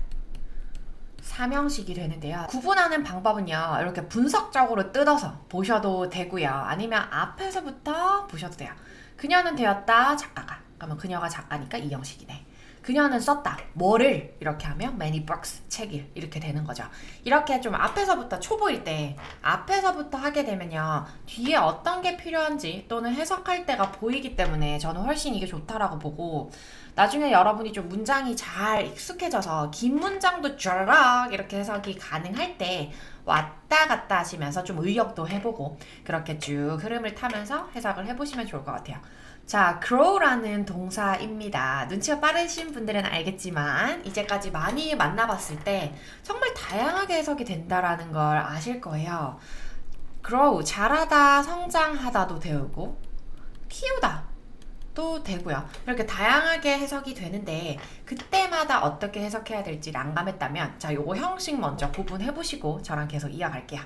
삼형식이 되는데요. 구분하는 방법은요. 이렇게 분석적으로 뜯어서 보셔도 되고요. 아니면 앞에서부터 보셔도 돼요. 그녀는 되었다, 작가가. 그러면 그녀가 작가니까 이 형식이네. 그녀는 썼다. 뭐를? 이렇게 하면 many books, 책을. 이렇게 되는 거죠. 이렇게 좀 앞에서부터 초보일 때 앞에서부터 하게 되면요. 뒤에 어떤 게 필요한지 또는 해석할 때가 보이기 때문에 저는 훨씬 이게 좋다라고 보고 나중에 여러분이 좀 문장이 잘 익숙해져서 긴 문장도 쫙 이렇게 해석이 가능할 때 왔다 갔다 하시면서 좀 의역도 해보고 그렇게 쭉 흐름을 타면서 해석을 해보시면 좋을 것 같아요. 자, grow라는 동사입니다. 눈치가 빠르신 분들은 알겠지만 이제까지 많이 만나봤을 때 정말 다양하게 해석이 된다라는 걸 아실 거예요. grow, 자라다, 성장하다도 되고 키우다 도 되고요. 이렇게 다양하게 해석이 되는데 그때마다 어떻게 해석해야 될지 난감했다면 자, 요거 형식 먼저 구분해보시고 저랑 계속 이어갈게요.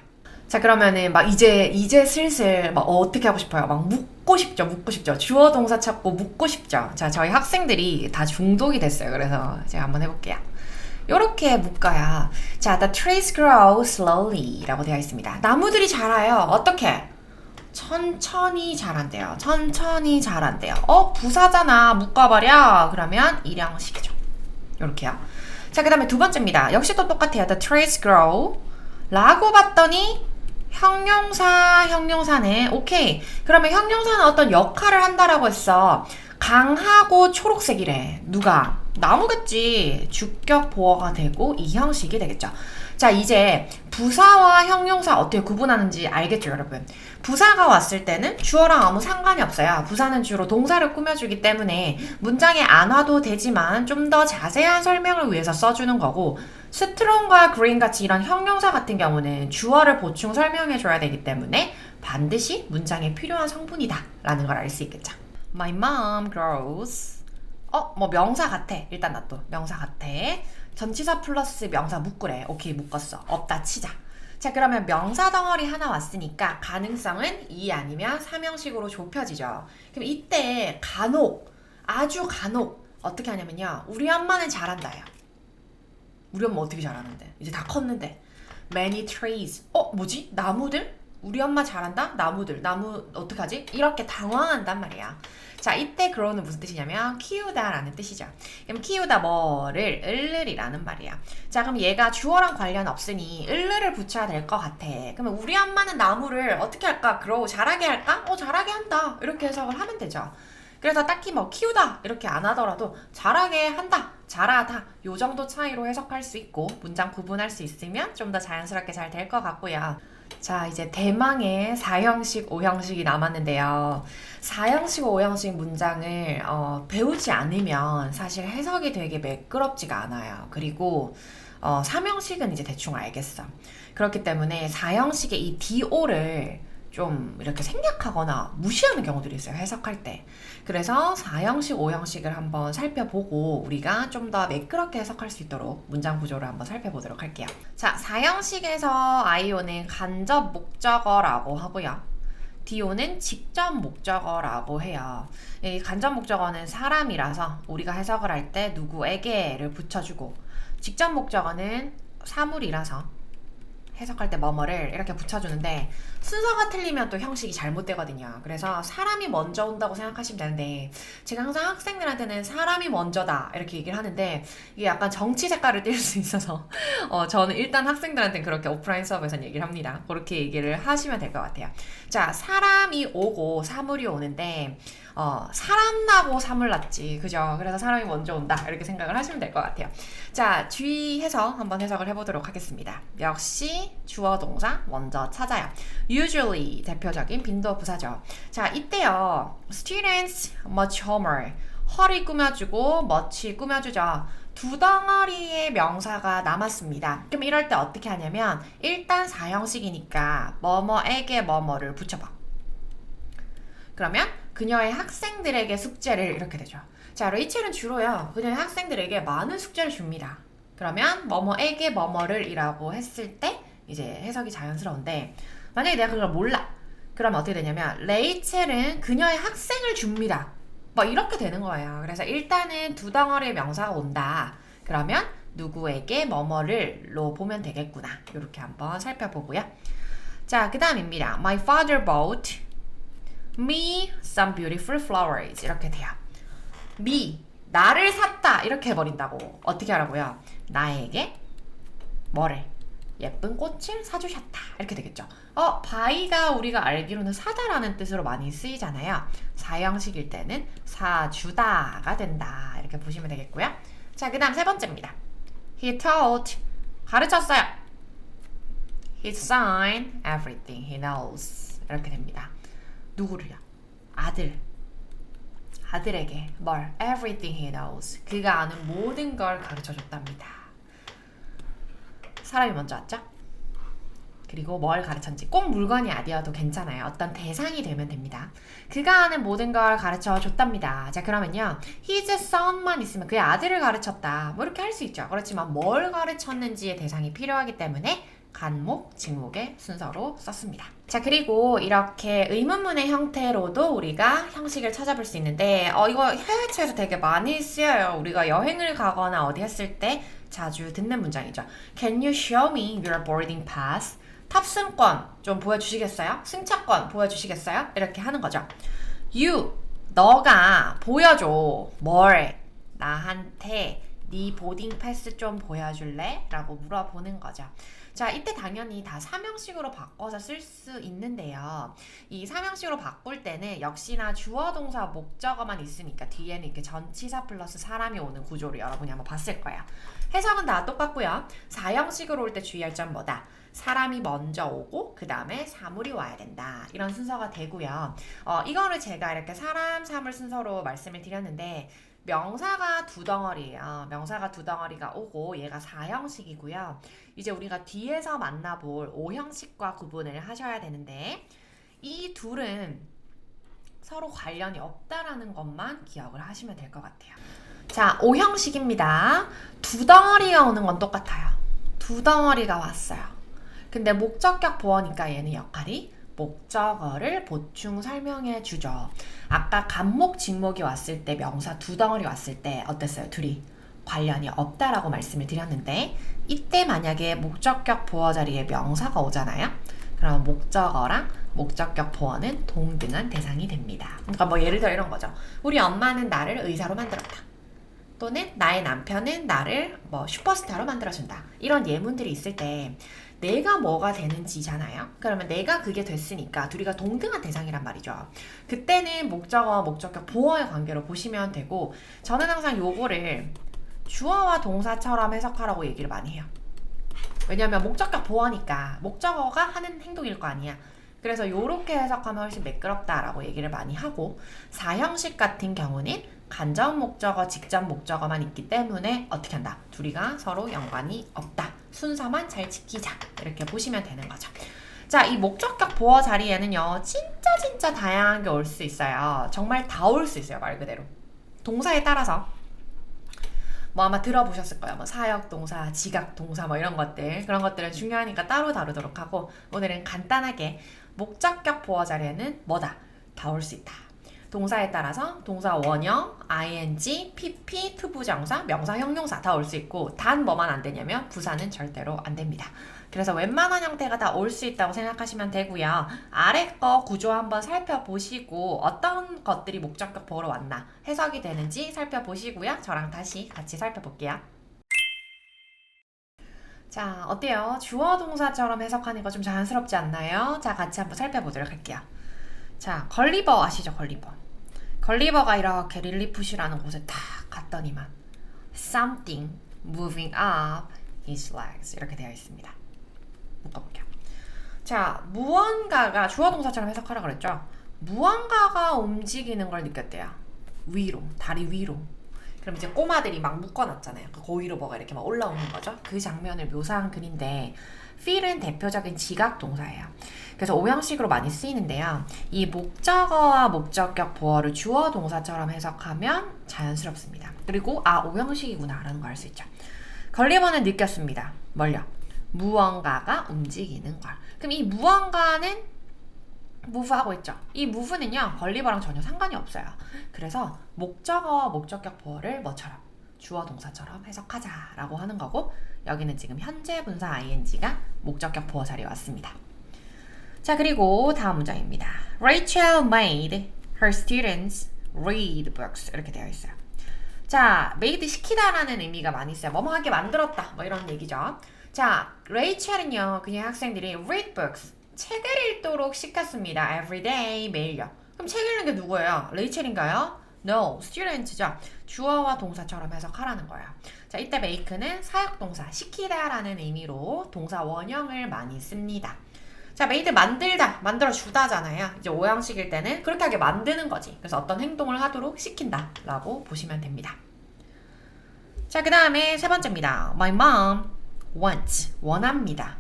자, 그러면은 막 이제 슬슬 막 어떻게 하고 싶어요? 막 묻고 싶죠. 주어 동사 찾고 묻고 싶죠. 자, 저희 학생들이 다 중독이 됐어요. 그래서 제가 한번 해볼게요. 요렇게 묶어야 자, the trees grow slowly 라고 되어 있습니다. 나무들이 자라요. 어떻게? 천천히 자란대요. 천천히 자란대요. 부사잖아. 묶어버려. 그러면 일형식이죠. 요렇게요. 자, 그 다음에 두 번째입니다. 역시 또 똑같아요. The trees grow 라고 봤더니 형용사네. 오케이. 그러면 형용사는 어떤 역할을 한다라고 했어. 강하고 초록색이래. 누가? 나무겠지. 주격 보어가 되고 이 형식이 되겠죠. 자, 이제 부사와 형용사 어떻게 구분하는지 알겠죠, 여러분? 부사가 왔을 때는 주어랑 아무 상관이 없어요. 부사는 주로 동사를 꾸며주기 때문에 문장에 안 와도 되지만 좀 더 자세한 설명을 위해서 써주는 거고 strong과 green 같이 이런 형용사 같은 경우는 주어를 보충 설명해줘야 되기 때문에 반드시 문장에 필요한 성분이다 라는 걸 알 수 있겠죠. My mom grows 뭐 명사 같아. 일단 놔둬. 명사 같아. 전치사 플러스 명사 묶으래. 오케이, 묶었어. 없다 치자. 자, 그러면 명사 덩어리 하나 왔으니까 가능성은 2 아니면 3형식으로 좁혀지죠. 그럼 이때 간혹, 아주 간혹 어떻게 하냐면요. 우리 엄마는 잘한다요. 우리 엄마 어떻게 잘하는데? 이제 다 컸는데. Many trees. 뭐지? 나무들? 우리 엄마 잘한다? 나무 어떡하지? 이렇게 당황한단 말이야. 자, 이때 grow는 무슨 뜻이냐면 키우다라는 뜻이죠. 그럼 키우다 뭐를? 을을이라는 말이야. 자, 그럼 얘가 주어랑 관련 없으니 을을을 붙여야 될 것 같아. 그러면 우리 엄마는 나무를 어떻게 할까? grow 잘하게 할까? 잘하게 한다. 이렇게 해석을 하면 되죠. 그래서 딱히 뭐 키우다 이렇게 안 하더라도 잘하게 한다, 잘하다 요 정도 차이로 해석할 수 있고 문장 구분할 수 있으면 좀 더 자연스럽게 잘 될 것 같고요. 자, 이제 대망의 4형식, 5형식이 남았는데요. 4형식, 5형식 문장을 배우지 않으면 사실 해석이 되게 매끄럽지가 않아요. 그리고 3형식은 이제 대충 알겠어. 그렇기 때문에 4형식의 이 DO를 좀 이렇게 생략하거나 무시하는 경우들이 있어요. 해석할 때. 그래서 4형식, 5형식을 한번 살펴보고 우리가 좀 더 매끄럽게 해석할 수 있도록 문장 구조를 한번 살펴보도록 할게요. 자, 4형식에서 IO는 간접 목적어라고 하고요. DO는 직접 목적어라고 해요. 이 간접 목적어는 사람이라서 우리가 해석을 할 때 누구에게를 붙여주고 직접 목적어는 사물이라서 해석할 때 뭐뭐를 이렇게 붙여주는데 순서가 틀리면 또 형식이 잘못되거든요. 그래서 사람이 먼저 온다고 생각하시면 되는데 제가 항상 학생들한테는 사람이 먼저다 이렇게 얘기를 하는데 이게 약간 정치 색깔을 띌 수 있어서 저는 일단 학생들한테는 그렇게 오프라인 수업에서는 얘기를 합니다. 그렇게 얘기를 하시면 될 것 같아요. 자, 사람이 오고 사물이 오는데 사람 나고 사물 났지. 그죠? 그래서 사람이 먼저 온다. 이렇게 생각을 하시면 될 것 같아요. 자, 주의해서 한번 해석을 해보도록 하겠습니다. 역시 다시 주어 동사 먼저 찾아요. usually 대표적인 빈도 부사죠. 자, 이때요. students much homework. 허리 꾸며주고 much 꾸며주죠. 두 덩어리의 명사가 남았습니다. 그럼 이럴 때 어떻게 하냐면 일단 사형식이니까 뭐뭐에게 뭐뭐를 붙여봐. 그러면 그녀의 학생들에게 숙제를 이렇게 되죠. 자, 레이첼은 주로요. 그녀의 학생들에게 많은 숙제를 줍니다. 그러면 뭐뭐에게 뭐뭐를 이라고 했을 때 이제 해석이 자연스러운데 만약에 내가 그걸 몰라. 그러면 어떻게 되냐면 레이첼은 그녀의 학생을 줍니다. 뭐 이렇게 되는 거예요. 그래서 일단은 두 덩어리의 명사가 온다. 그러면 누구에게 뭐뭐를로 보면 되겠구나. 이렇게 한번 살펴보고요. 자, 그 다음입니다. My father bought me some beautiful flowers. 이렇게 돼요. me, 나를 샀다. 이렇게 해버린다고. 어떻게 하라고요? 나에게 뭐를? 예쁜 꽃을 사주셨다. 이렇게 되겠죠. buy가 우리가 알기로는 사다라는 뜻으로 많이 쓰이잖아요. 사형식일 때는 사주다가 된다. 이렇게 보시면 되겠고요. 자, 그 다음 세 번째입니다. He taught, 가르쳤어요. His son everything he knows. 이렇게 됩니다. 누구를요? 아들에게 뭘? Everything he knows. 그가 아는 모든 걸 가르쳐줬답니다. 사람이 먼저 왔죠? 그리고 뭘 가르쳤는지 꼭 물건이 아니어도 괜찮아요. 어떤 대상이 되면 됩니다. 그가 아는 모든 걸 가르쳐줬답니다. 자, 그러면요. His son만 있으면 그의 아들을 가르쳤다. 뭐 이렇게 할 수 있죠. 그렇지만 뭘 가르쳤는지의 대상이 필요하기 때문에 간목, 직목의 순서로 썼습니다. 자, 그리고 이렇게 의문문의 형태로도 우리가 형식을 찾아볼 수 있는데 이거 해외체에서 되게 많이 쓰여요. 우리가 여행을 가거나 어디 했을 때 자주 듣는 문장이죠. Can you show me your boarding pass? 탑승권 좀 보여주시겠어요? 승차권 보여주시겠어요? 이렇게 하는 거죠. You, 너가 보여줘. 뭘? 나한테 네 보딩 패스 좀 보여줄래? 라고 물어보는 거죠. 자, 이때 당연히 다 사명식으로 바꿔서 쓸 수 있는데요. 이 사명식으로 바꿀 때는 역시나 주어 동사 목적어만 있으니까 뒤에는 이렇게 전치사 플러스 사람이 오는 구조를 여러분이 한번 봤을 거예요. 해석은 다 똑같고요. 사형식으로 올 때 주의할 점 뭐다? 사람이 먼저 오고 그 다음에 사물이 와야 된다. 이런 순서가 되고요. 이거를 제가 이렇게 사람, 사물 순서로 말씀을 드렸는데 명사가 두 덩어리예요. 명사가 두 덩어리가 오고 얘가 사형식이고요. 이제 우리가 뒤에서 만나볼 오형식과 구분을 하셔야 되는데 이 둘은 서로 관련이 없다라는 것만 기억을 하시면 될 것 같아요. 자, 오형식입니다. 두 덩어리가 오는 건 똑같아요. 두 덩어리가 왔어요. 근데 목적격 보어니까 얘는 역할이 목적어를 보충 설명해 주죠. 아까 간목, 직목이 왔을 때 명사 두 덩어리 왔을 때 어땠어요? 둘이 관련이 없다라고 말씀을 드렸는데 이때 만약에 목적격 보어 자리에 명사가 오잖아요. 그럼 목적어랑 목적격 보어는 동등한 대상이 됩니다. 그러니까 뭐 예를 들어 이런 거죠. 우리 엄마는 나를 의사로 만들었다. 또는 나의 남편은 나를 뭐 슈퍼스타로 만들어준다. 이런 예문들이 있을 때 내가 뭐가 되는지잖아요. 그러면 내가 그게 됐으니까 둘이가 동등한 대상이란 말이죠. 그때는 목적어, 목적격, 보어의 관계로 보시면 되고 저는 항상 요거를 주어와 동사처럼 해석하라고 얘기를 많이 해요. 왜냐면 목적격 보어니까 목적어가 하는 행동일 거 아니야. 그래서 요렇게 해석하면 훨씬 매끄럽다라고 얘기를 많이 하고 사형식 같은 경우는 간접 목적어, 직접 목적어만 있기 때문에 어떻게 한다? 둘이가 서로 연관이 없다. 순서만 잘 지키자. 이렇게 보시면 되는 거죠. 자, 이 목적격 보어 자리에는요. 진짜 다양한 게 올 수 있어요. 정말 다 올 수 있어요. 말 그대로. 동사에 따라서. 뭐 아마 들어보셨을 거예요. 뭐 사역 동사, 지각 동사 뭐 이런 것들. 그런 것들은 중요하니까 따로 다루도록 하고 오늘은 간단하게 목적격 보어 자리에는 뭐다? 다 올 수 있다. 동사에 따라서 동사 원형, ing, pp, 투부정사, 명사, 형용사 다 올 수 있고 단 뭐만 안 되냐면 부사는 절대로 안 됩니다. 그래서 웬만한 형태가 다 올 수 있다고 생각하시면 되고요. 아래 거 구조 한번 살펴보시고 어떤 것들이 목적격 보어로 왔나 해석이 되는지 살펴보시고요. 저랑 다시 같이 살펴볼게요. 자, 어때요? 주어 동사처럼 해석하는 거 좀 자연스럽지 않나요? 자, 같이 한번 살펴보도록 할게요. 자, 걸리버 아시죠? 걸리버가 이렇게 릴리푸시라는 곳에 탁 갔더니만 something moving up his legs 이렇게 되어 있습니다. 묶어볼게요. 자, 무언가가 주어 동사처럼 해석하라 그랬죠? 무언가가 움직이는 걸 느꼈대요. 위로, 다리 위로. 그럼 이제 꼬마들이 막 묶어놨잖아요. 그 위로 뭐가 이렇게 막 올라오는 거죠. 그 장면을 묘사한 글인데 feel은 대표적인 지각 동사예요. 그래서 오형식으로 많이 쓰이는데요. 이 목적어와 목적격 보어를 주어 동사처럼 해석하면 자연스럽습니다. 그리고 오형식이구나 라는 걸 알 수 있죠. 걸리버는 느꼈습니다. 뭘요? 무언가가 움직이는 걸. 그럼 이 무언가는 move하고 있죠. 이 move는요 걸리버랑 전혀 상관이 없어요. 그래서 목적어와 목적격 보어를 뭐처럼? 주어 동사처럼 해석하자라고 하는 거고, 여기는 지금 현재 분사 ing가 목적격 보어 자리에 왔습니다. 자, 그리고 다음 문장입니다. Rachel made her students read books 이렇게 되어 있어요. 자, made 시키다라는 의미가 많이 있어요. 뭐뭐 하게 만들었다 뭐 이런 얘기죠. 자, 레이첼은요 그냥 학생들이 read books 책을 읽도록 시켰습니다. Every day 매일요. 그럼 책 읽는 게 누구예요? 레이첼인가요? No, students죠. 주어와 동사처럼 해석하라는 거예요. 자, 이때 make는 사역동사 시키다라는 의미로 동사 원형을 많이 씁니다. 자, made 만들다, 만들어주다잖아요. 이제 오형식일 때는 그렇게 하게 만드는 거지. 그래서 어떤 행동을 하도록 시킨다 라고 보시면 됩니다. 자, 그 다음에 세 번째입니다. My mom wants, 원합니다.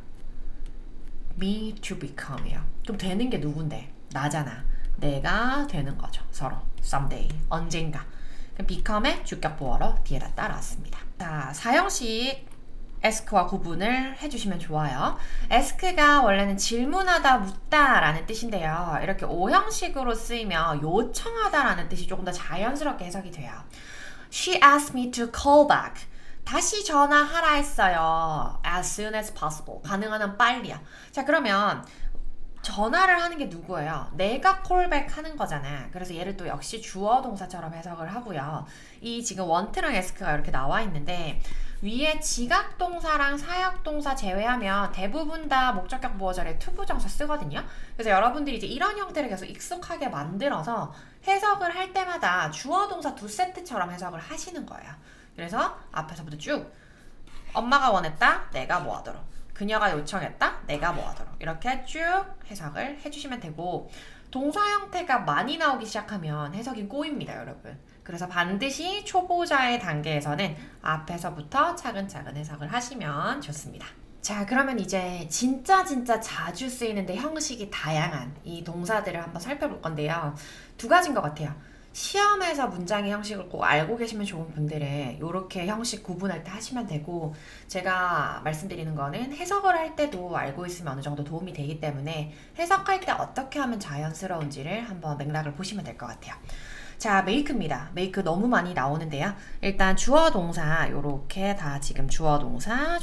me to become이요. 그럼 되는 게 누군데? 나잖아. 내가 되는 거죠. 서로. someday. 언젠가. 그럼 become의 주격 보어로 뒤에다 따라왔습니다. 자, 사형식 ask와 구분을 해주시면 좋아요. ask가 원래는 질문하다, 묻다 라는 뜻인데요. 이렇게 오형식으로 쓰이면 요청하다 라는 뜻이 조금 더 자연스럽게 해석이 돼요. She asked me to call back. 다시 전화하라 했어요. As soon as possible. 가능한 한 빨리야. 자, 그러면 전화를 하는 게 누구예요? 내가 콜백 하는 거잖아. 그래서 얘를 또 역시 주어 동사처럼 해석을 하고요. 이 지금 want랑 ask가 이렇게 나와 있는데 위에 지각 동사랑 사역 동사 제외하면 대부분 다 목적격 보어 자리에 투부정사 쓰거든요. 그래서 여러분들이 이제 이런 형태를 계속 익숙하게 만들어서 해석을 할 때마다 주어 동사 두 세트처럼 해석을 하시는 거예요. 그래서 앞에서부터 쭉 엄마가 원했다, 내가 뭐 하도록. 그녀가 요청했다, 내가 뭐 하도록. 이렇게 쭉 해석을 해주시면 되고, 동사 형태가 많이 나오기 시작하면 해석이 꼬입니다, 여러분. 그래서 반드시 초보자의 단계에서는 앞에서부터 차근차근 해석을 하시면 좋습니다. 자, 그러면 이제 진짜 자주 쓰이는데 형식이 다양한 이 동사들을 한번 살펴볼 건데요. 두 가지인 것 같아요. 시험에서 문장의 형식을 꼭 알고 계시면 좋은 분들은 이렇게 형식 구분할 때 하시면 되고, 제가 말씀드리는 거는 해석을 할 때도 알고 있으면 어느 정도 도움이 되기 때문에 해석할 때 어떻게 하면 자연스러운지를 한번 맥락을 보시면 될 것 같아요. 자, make입니다. make 너무 많이 나오는데요. 일단 주어 동사 요렇게 다 지금 주어 동사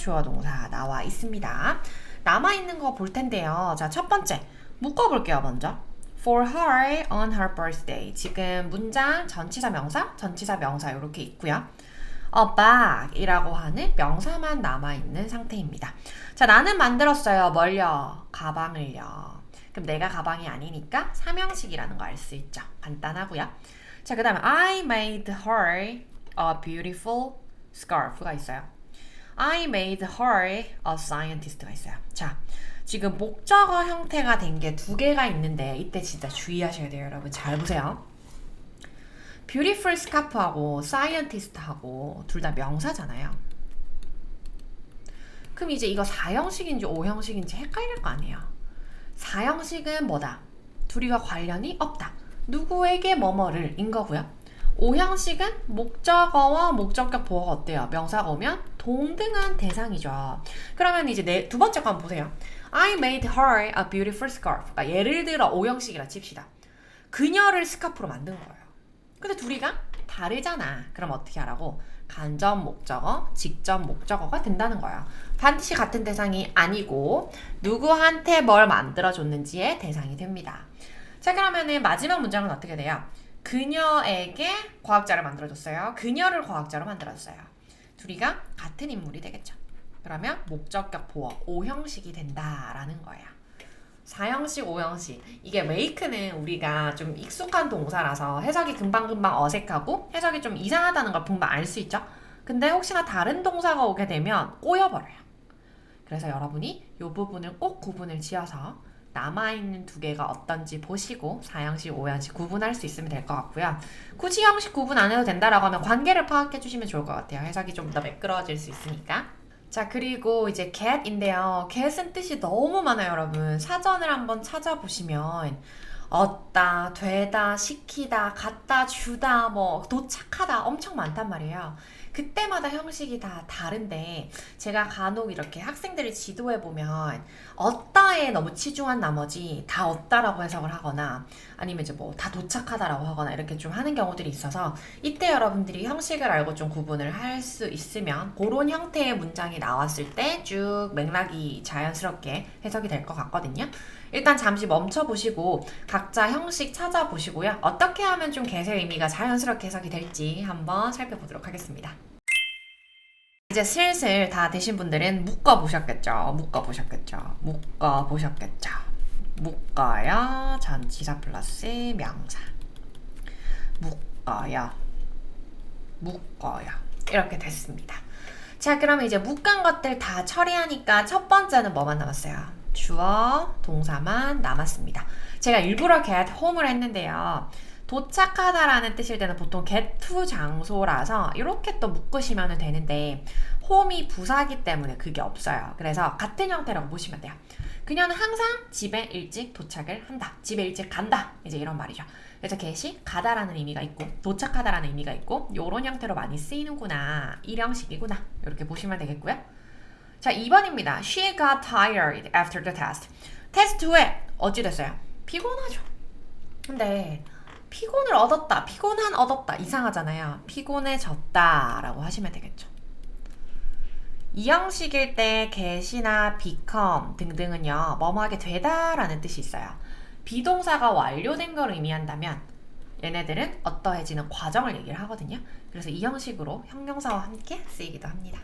나와 있습니다. 남아있는 거 볼 텐데요. 자, 첫 번째 묶어볼게요. 먼저 For her on her birthday. 지금 문장 전치사 명사 이렇게 있고요. A bag 이라고 하는 명사만 남아있는 상태입니다. 자, 나는 만들었어요. 뭘요? 가방을요. 그럼 내가 가방이 아니니까 삼형식이라는 거 알 수 있죠. 간단하고요. 자, 그 다음에 I made her a beautiful scarf가 있어요. I made her a scientist가 있어요. 자, 지금 목적어 형태가 된 게 두 개가 있는데 이때 진짜 주의하셔야 돼요, 여러분. 잘 보세요. beautiful scarf하고 scientist하고 둘 다 명사잖아요. 그럼 이제 이거 4형식인지 5형식인지 헷갈릴 거 아니에요. 4형식은 뭐다? 둘이가 관련이 없다. 누구에게 뭐뭐를 인 거고요. 5형식은 목적어와 목적격 보어가 어때요? 명사가 오면 동등한 대상이죠. 그러면 이제 두 번째 거 한번 보세요. I made her a beautiful scarf. 그러니까 예를 들어 5형식이라 칩시다. 그녀를 스카프로 만든 거예요. 근데 둘이가 다르잖아. 그럼 어떻게 하라고? 간접 목적어, 직접 목적어가 된다는 거예요. 반드시 같은 대상이 아니고 누구한테 뭘 만들어줬는지의 대상이 됩니다. 자, 그러면은 마지막 문장은 어떻게 돼요? 그녀에게 과학자를 만들어줬어요. 그녀를 과학자로 만들어줬어요. 둘이가 같은 인물이 되겠죠. 그러면 목적격 보어 5형식이 된다라는 거예요. 4형식, 5형식. 이게 make는 우리가 좀 익숙한 동사라서 해석이 금방금방 어색하고 해석이 좀 이상하다는 걸 금방 알 수 있죠. 근데 혹시나 다른 동사가 오게 되면 꼬여버려요. 그래서 여러분이 이 부분을 꼭 구분을 지어서 남아있는 두 개가 어떤지 보시고 4형식, 5형식 구분할 수 있으면 될 것 같고요. 굳이 형식 구분 안 해도 된다라고 하면 관계를 파악해 주시면 좋을 것 같아요. 해석이 좀 더 매끄러워질 수 있으니까. 자, 그리고 이제 get인데요. get은 뜻이 너무 많아요, 여러분. 사전을 한번 찾아보시면 얻다, 되다, 시키다, 갖다, 주다, 뭐 도착하다 엄청 많단 말이에요. 그때마다 형식이 다 다른데 제가 간혹 이렇게 학생들을 지도해 보면 얻다에 너무 치중한 나머지 다 얻다라고 해석을 하거나 아니면 이제 뭐 다 도착하다라고 하거나 이렇게 좀 하는 경우들이 있어서 이때 여러분들이 형식을 알고 좀 구분을 할 수 있으면 그런 형태의 문장이 나왔을 때 쭉 맥락이 자연스럽게 해석이 될 것 같거든요. 일단 잠시 멈춰보시고 각자 형식 찾아보시고요. 어떻게 하면 좀 get의 의미가 자연스럽게 해석이 될지 한번 살펴보도록 하겠습니다. 이제 슬슬 다 되신 분들은 묶어보셨겠죠? 묶어요. 전치사 플러스 명사. 묶어요. 이렇게 됐습니다. 자, 그러면 이제 묶은 것들 다 처리하니까 첫 번째는 뭐만 남았어요? 주어, 동사만 남았습니다. 제가 일부러 get home을 했는데요. 도착하다라는 뜻일 때는 보통 get to 장소라서 이렇게 또 묶으시면 되는데 home이 부사기 때문에 그게 없어요. 그래서 같은 형태라고 보시면 돼요. 그녀는 항상 집에 일찍 도착을 한다. 집에 일찍 간다. 이제 이런 말이죠. 그래서 get이 가다라는 의미가 있고 도착하다라는 의미가 있고 이런 형태로 많이 쓰이는구나. 일형식이구나. 이렇게 보시면 되겠고요. 자, 2번입니다. She got tired after the test. 테스트 후에 어찌 됐어요? 피곤하죠. 근데 피곤을 얻었다, 피곤한 얻었다 이상하잖아요. 피곤해졌다 라고 하시면 되겠죠. 이 형식일 때 get이나 become 등등은요, 뭐뭐하게 되다 라는 뜻이 있어요. 비동사가 완료된 걸 의미한다면 얘네들은 어떠해지는 과정을 얘기를 하거든요. 그래서 이 형식으로 형용사와 함께 쓰이기도 합니다.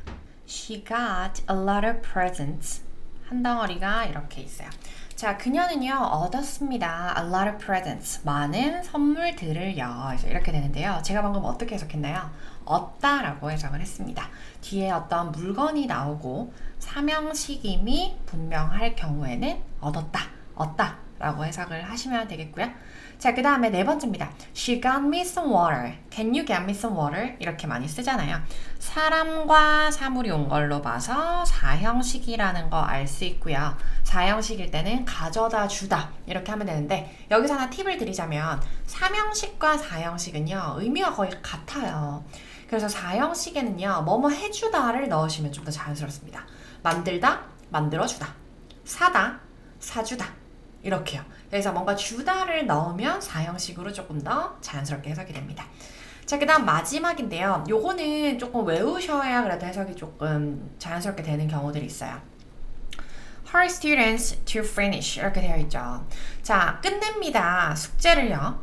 She got a lot of presents. 한 덩어리가 이렇게 있어요. 자, 그녀는요 얻었습니다. A lot of presents. 많은 선물들을요. 이렇게 되는데요. 제가 방금 어떻게 해석했나요? 얻다라고 해석을 했습니다. 뒤에 어떤 물건이 나오고 삼형식임이 분명할 경우에는 얻었다 라고 해석을 하시면 되겠고요. 자, 그 다음에 네 번째입니다. She got me some water. Can you get me some water? 이렇게 많이 쓰잖아요. 사람과 사물이 온 걸로 봐서 사형식이라는 거 알 수 있고요. 사형식일 때는 가져다 주다 이렇게 하면 되는데 여기서 하나 팁을 드리자면 삼형식과 사형식은요 의미가 거의 같아요. 그래서 사형식에는요 뭐뭐 해주다를 넣으시면 좀 더 자연스럽습니다. 만들다, 만들어주다. 사다, 사주다. 이렇게요. 그래서 뭔가 주다를 넣으면 사형식으로 조금 더 자연스럽게 해석이 됩니다. 자, 그 다음 마지막인데요. 요거는 조금 외우셔야 그래도 해석이 조금 자연스럽게 되는 경우들이 있어요. Her students to finish 이렇게 되어 있죠. 자, 끝냅니다. 숙제를요.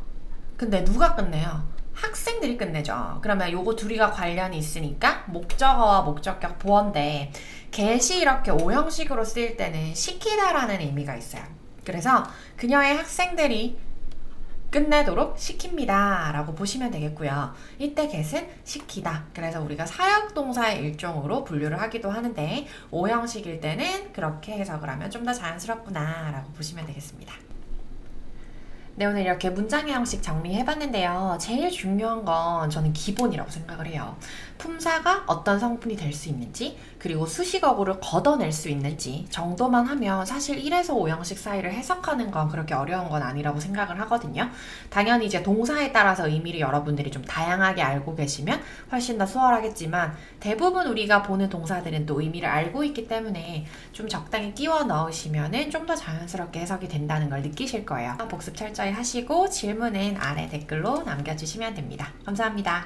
근데 누가 끝내요? 학생들이 끝내죠. 그러면 요거 둘이가 관련이 있으니까 목적어와 목적격 보어인데 get이 이렇게 오형식으로 쓰일 때는 시키다라는 의미가 있어요. 그래서 그녀의 학생들이 끝내도록 시킵니다 라고 보시면 되겠고요. 이때 get은 시키다. 그래서 우리가 사역동사의 일종으로 분류를 하기도 하는데 오형식일 때는 그렇게 해석을 하면 좀 더 자연스럽구나 라고 보시면 되겠습니다. 네, 오늘 이렇게 문장의 형식 정리해봤는데요. 제일 중요한 건 저는 기본이라고 생각을 해요. 품사가 어떤 성분이 될 수 있는지 그리고 수식어구를 걷어낼 수 있는지 정도만 하면 사실 1에서 5형식 사이를 해석하는 건 그렇게 어려운 건 아니라고 생각을 하거든요. 당연히 이제 동사에 따라서 의미를 여러분들이 좀 다양하게 알고 계시면 훨씬 더 수월하겠지만 대부분 우리가 보는 동사들은 또 의미를 알고 있기 때문에 좀 적당히 끼워 넣으시면 좀 더 자연스럽게 해석이 된다는 걸 느끼실 거예요. 복습 철저히 하시고 질문은 아래 댓글로 남겨주시면 됩니다. 감사합니다.